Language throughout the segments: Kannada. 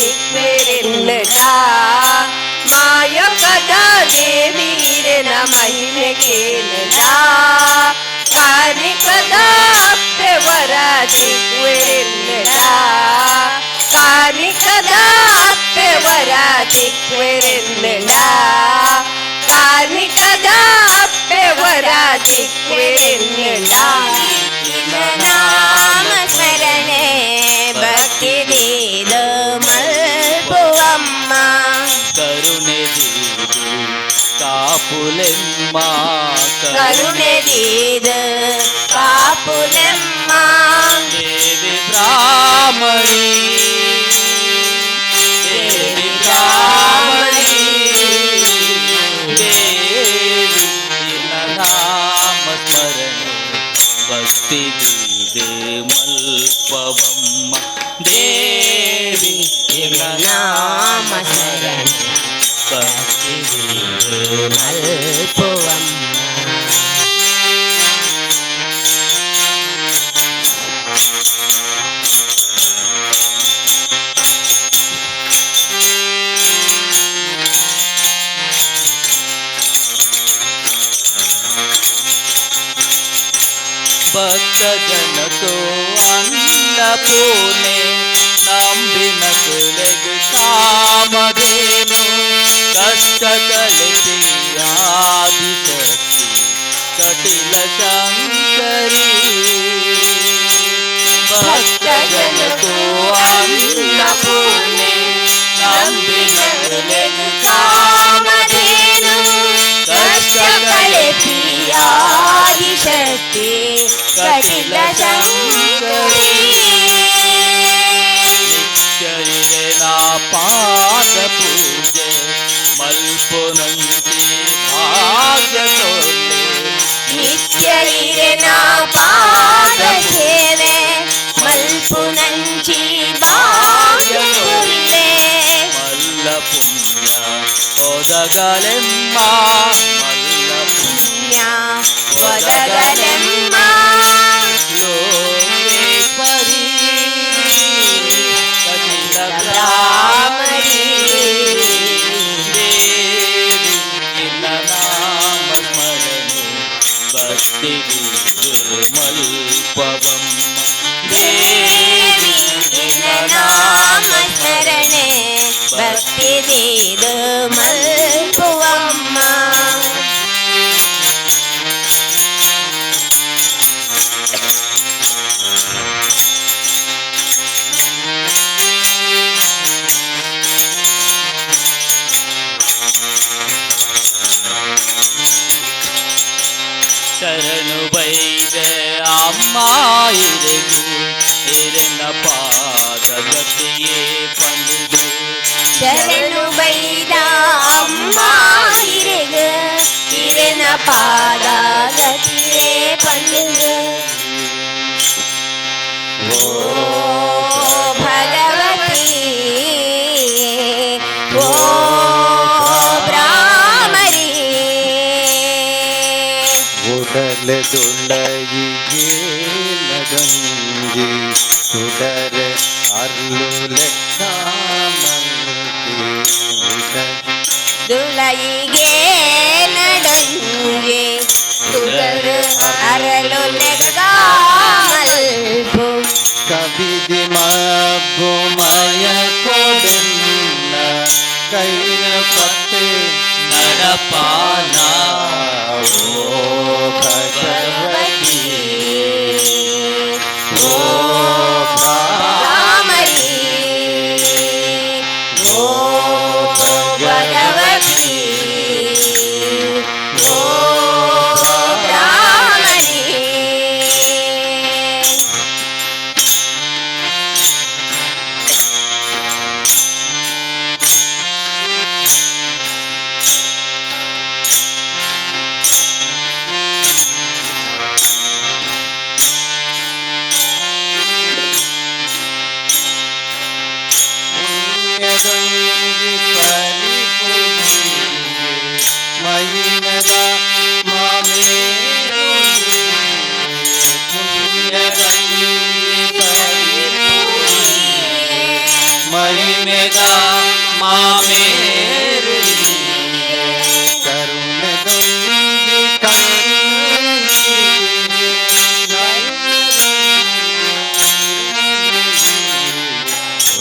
ದಿಕ್ವೆರೆನ್ನಡಾ ಮಾಯಕದ ದೇವೀರನ ಮಹಿಮೆ ಕೇಳಡಾ ಕಾನಿಕದ ಅಪ್ಪೆವರ ದಿಕ್ವೆರೆನ್ನಡಾ ಕಾನಿಕದ ಅಪ್ಪೆವರ ದಿಕ್ವೆರೆನ್ನಡಾ ಕಾನಿಕದ ಅಪ್ಪೆವರ ದಿಕ್ವೆರೆನ್ನಡಾ ನಾಮ ಸ್ಮರಣೆ ಭಕ್ತಿ ದೇದ ಮಲ್ಪುವಮ್ಮ ಕರುಣೆ ದೀದು ಕಾಪುಲೆಮ್ಮ ಕರುಣೆ ದೇದ ಕಾಪುಲೆಮ್ಮ ದೇವಿ ಬ್ರಾಹ್ಮಣಿ ದೇವಿ ಬ್ರಾಹ್ಮಣಿ ದೇವಿ ನಿನ್ನ ನಾಮ ಸ್ಮರಣೆ ಭಕ್ತಿ ದೀದೆ ಮಲ್ಪವಮ್ಮ ದೇವಿ ನಿನ್ನ ನಾಮ ಸ್ಮರಣೆ ಭಕ್ತಿ ದೀದೆ ಮಲ್ಪುವಮ್ಮ ಭಕ್ತ ಜನಕೋ ಅನ್ನಪೂರ್ಣೆ ನಂಬಿನ ಕುಲೆಗು ಕಾಮಧೇನು ಕಷ್ಟ ಕಲಿಸಿ ಆದಿಶಕ್ತಿ ಕಟಿಲ ಶಂಕರಿ ಭಕ್ತ ಜನಕೋ ಅನ್ನಪೂರ್ಣೆ ನಂಬಿನ ಕುಲೆಗು ಕಾಮಧೇನು ಕಷ್ಟ ಕಳೆಸಿ ಆದಿಶಕ್ತಿ ಕಟಿಲ ಶಂಕರಿ ನಿತ್ಯರಿರೆ ನಾ ಪಾದ ಪೂಜೆ ಮಲ್ಪುನಂತಿ ಭಾಗ್ಯ ತೋಲೆ ನಿತ್ಯರಿರೆ ನಾ ಪಾದ ಸೇವೆ ಮಲ್ಪುನಂಚಿ ಭಾಗ್ಯ ಕೊಲ್ಲೆ ಮಲ್ಲ ಪುಣ್ಯ ಒದಗಲೆಮ್ಮ ಮಲ್ಲ ಪುಣ್ಯ ಒದಗಲೆಮ್ಮ ಲೋಕೇಶ್ವರಿ ಕಟಿಲ ಬ್ರಾಹ್ಮಣಿ ದೇವಿ ನಿನ್ನ ನಾಮ ಸ್ಮರಣೆ ಭಕ್ತಿ ಮಲ್ಪವಮ್ಮ ದೇವಿ ನಿನ್ನ ನಾಮ ಸ್ಮರಣೆ ಭಕ್ತಿ ದೇದ ಮಲ್ಪುವಮ್ಮ ಶರಣು ಬೈದ ಅಮ್ಮ ಇರೆಗು ಹಿರನ ಪಾದ ಗತಿಯೇ ಪಂಡಿದು ಶರಣು ಬೈದ ಅಮ್ಮ ಹಿರೆಗ ಹಿರನ ಪಾದ ಗತಿಯೇ ಪಂಡಿಗ ಓ ಭಗವತಿ ಓ ಬ್ರಾಹ್ಮರಿ ಉಡಲೆದುಳಗಿಗೆ ನಗಂಜಿ ಸುಡರೆ ಅರ್ಲು ಲೆಕ್ಕ ದುಲಯಿಗೆ ನಡಂಜೆ ಸುಡರು ಅರಳು ಲೆಗಮಲ್ಪು ಕವಿದಿ ಮಬ್ಬುಮಯ ಕೊಡೆಲ್ಲ ಕೈನ ಪತ್ತೆ ನಡಪಾನ ಓ ಭಗವತಿ ಓ ಬ್ರಾಹ್ಮರಿ ಓ ಭಗವತಿ ಓ ಬ್ರಾಹ್ಮರಿ ಮಹಿಮದ ಮಾಮೇ ಪುಣ್ಯಗಂಗೆ ಪರಿಪೂರ್ಣೆ ಮಹಿಮ मेगा मामेरु ಕರುಣೆದೊಂದಿ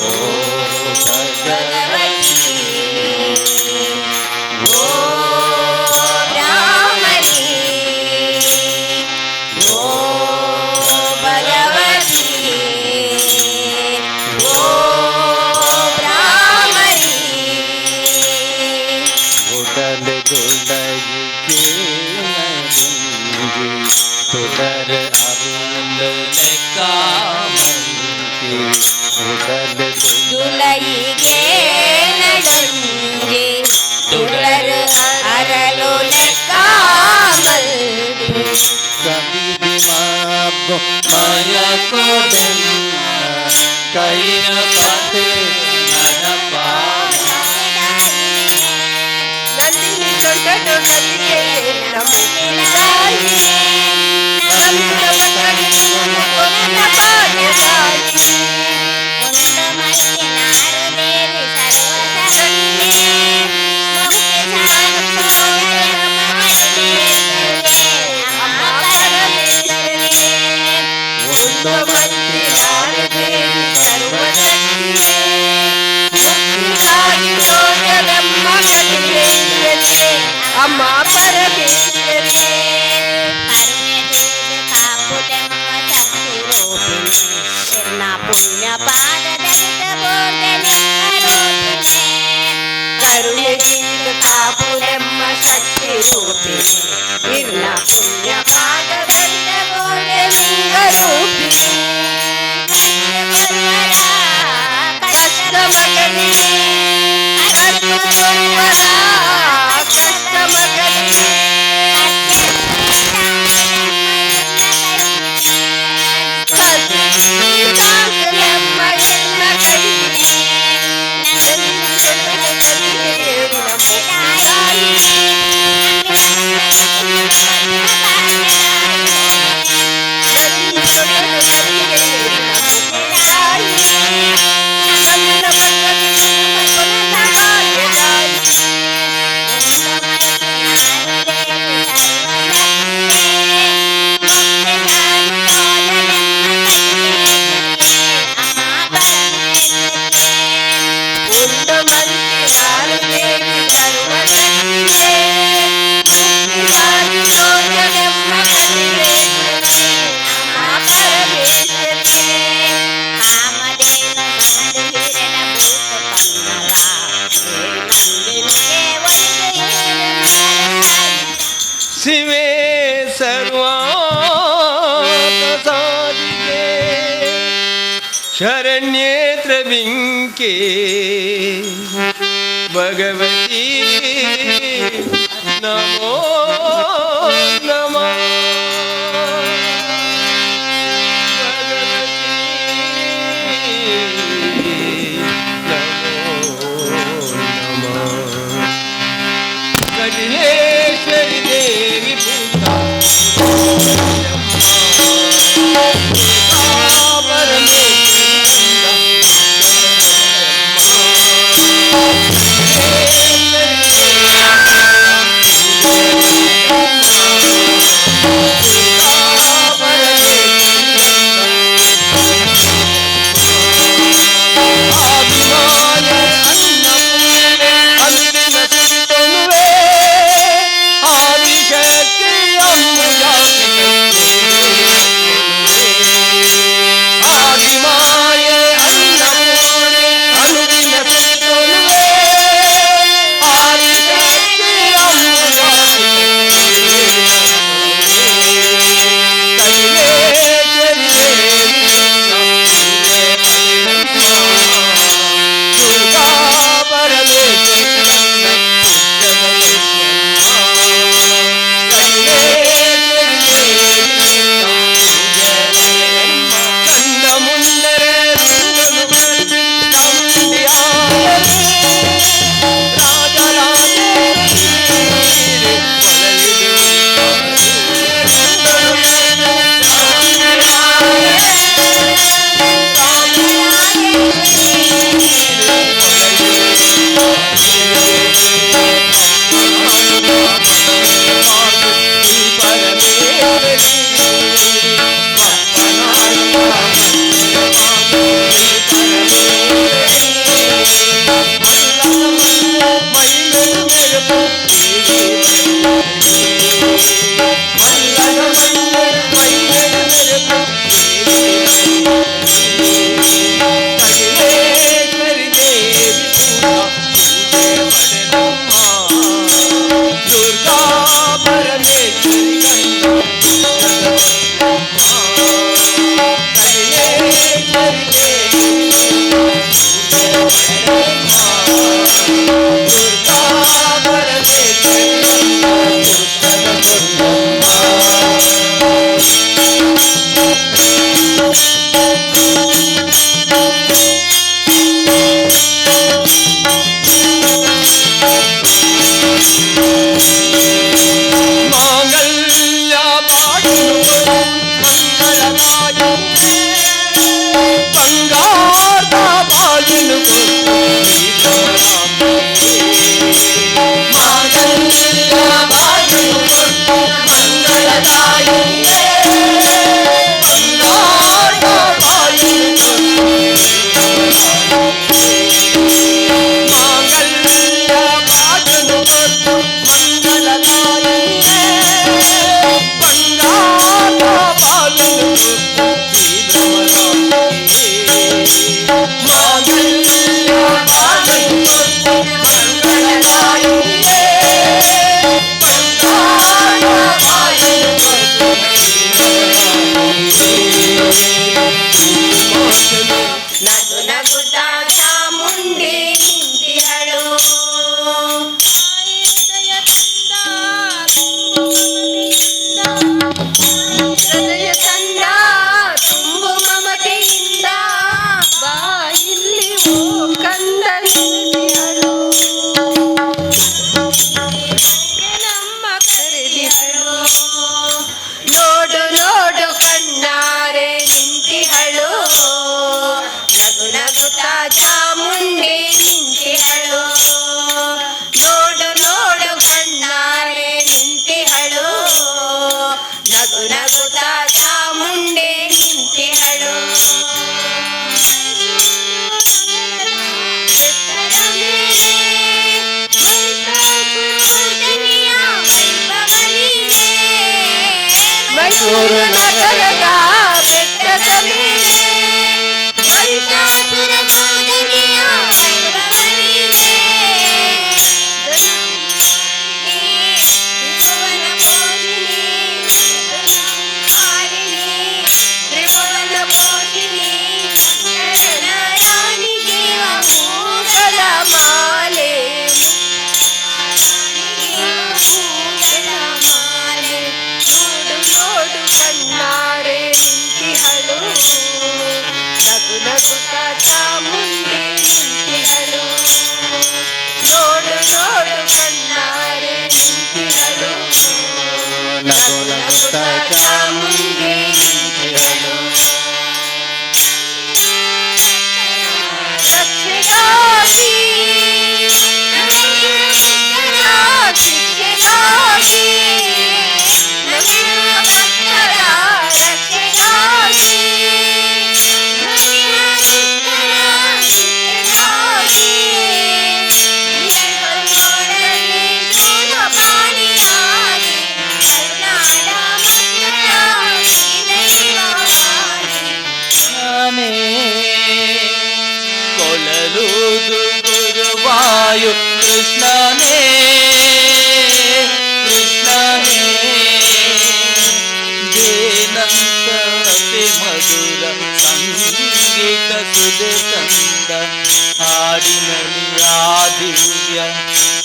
ಓ ಭಗವತಿ ಓ ಬ್ರಾಹ್ಮಣಿ ಓ ಭಗವತಿ ಓ ಬ್ರಾಹ್ಮಣಿ உடல் துளையே தொடர் அருள் कामन्ति உடல் துளையிகே நடஞ்சி துளர் அரலொல காமல் கவிதி மாபோ माया को कहीं पते नरपाला ನಂದಿನಿ ದೊಡ್ಡದು ನದಿಗೆ ನಮಸ್ಕಾರಾಯಿ ನನ್ನ ಮಕ್ಕಳಿಗೆ ನನ್ನ ಪಾದದಾಯಿ ಒಂದು ಮಂದಿ ನಾರದೇವಿ ಸರ್ವಶಕ್ತಿಯೇ ಮುಕ್ತಿಗಾಗಿ ಹೋಗಲಮ್ಮ ಕಲಿಯೇ ಅಮ್ಮ ಪರಮೇಶ್ವರಿಯೇ ಪುಣ್ಯ ಪಾದದಂತ ಬೋಧನೆ ಕರುಣೆಯಿಂದ ಕಾಪುಲೆಮ್ಮ ಶಕ್ತಿ ರೂಪಿಣಿ ಇರ್ನ ಪುಣ್ಯ ಪಾದದಂತ ಬೋಧೆ ಲಿಂಗ ರೂಪಿಣಿ ಕಷ್ಟ ಮಗನಿಗೆ ಕರ್ಮ ಕೊಡುವರ ಕಷ್ಟ ಮಗನಿಗೆ ಕಾಕಲೆಮ್ಮ ಎನ್ನ ಕೈಗೆ ಶಿವೇ ಸರ್ವಾಸಾದಿಗೆ ಶರಣ್ಯೇತ್ರ ಬಿಂಕೆ ಭಗವತಿ ನಮೋ ನಮಃ कटिलेश्वरी देवी पूता परमेश्वरी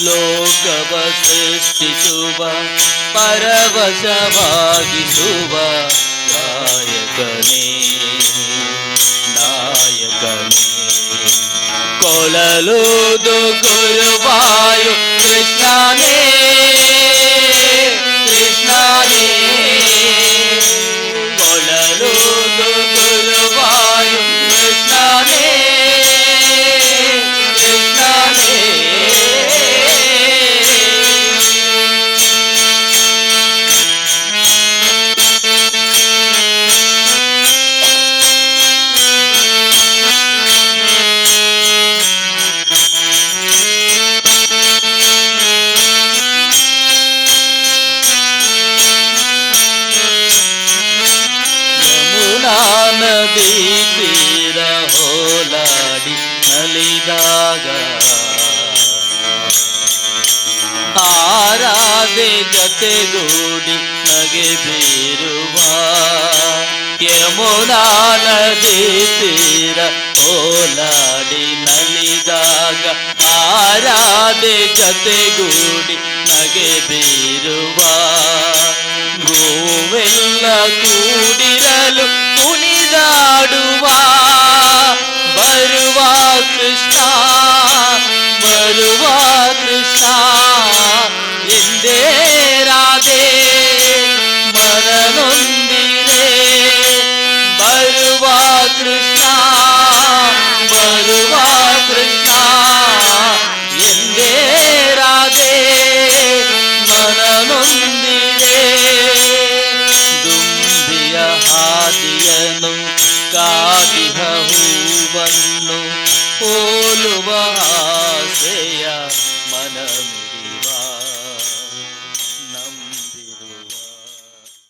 ಲೋಕವ ಸೃಷ್ಟಿಸುವ ಪರವಶವಾಗಿಸುವ ನಾಯಕನೇ ನಾಯಕನೇ ಕೊಳಲುದು ಗುರುವಾಯು ಕೃಷ್ಣನೇ ಕೃಷ್ಣನೇ ಕೊಳಲುದು ಗುರುವಾಯು ಕೃಷ್ಣನೇ ಕೃಷ್ಣನೇ ನದಿ ತೀರ ಹೋಲಾಡಿ ನಲಿದಾಗ ಆರಾಧೆ ಜತೆಗೂಡಿ ನಗೆ ಬೀರುವ ಯಮುನಾ ನದಿ ತೀರ ಓಲಾಡಿ ನಲಿದಾಗ ಆರಾಧೆ ಜತೆಗೂಡಿ ನಗೆ ಬೀರುವ ಗೋವೆಲ್ಲ ಕೂಡಿರಲು ಕುಣಿದಾಡುವ ಬರುವ ಕೃಷ್ಣ ಬರುವ ಕೃಷ್ಣ ಎಂದೇ ರಾಧೆ ಮನನೊಂದಿರೆ ಬರುವ ಕೃಷ್ಣ ಬರುವ ಕೃಷ್ಣ ಎಂದೇ ರಾಧೆ ಮನನೊಂದಿರೆ ದುಂಬಿಯ ಹಾದಿಯನು ಕಾದಿಹ ಹೂವನ್ನು ಹೋಲುವ ಆಸೆಯ ಮನವೇ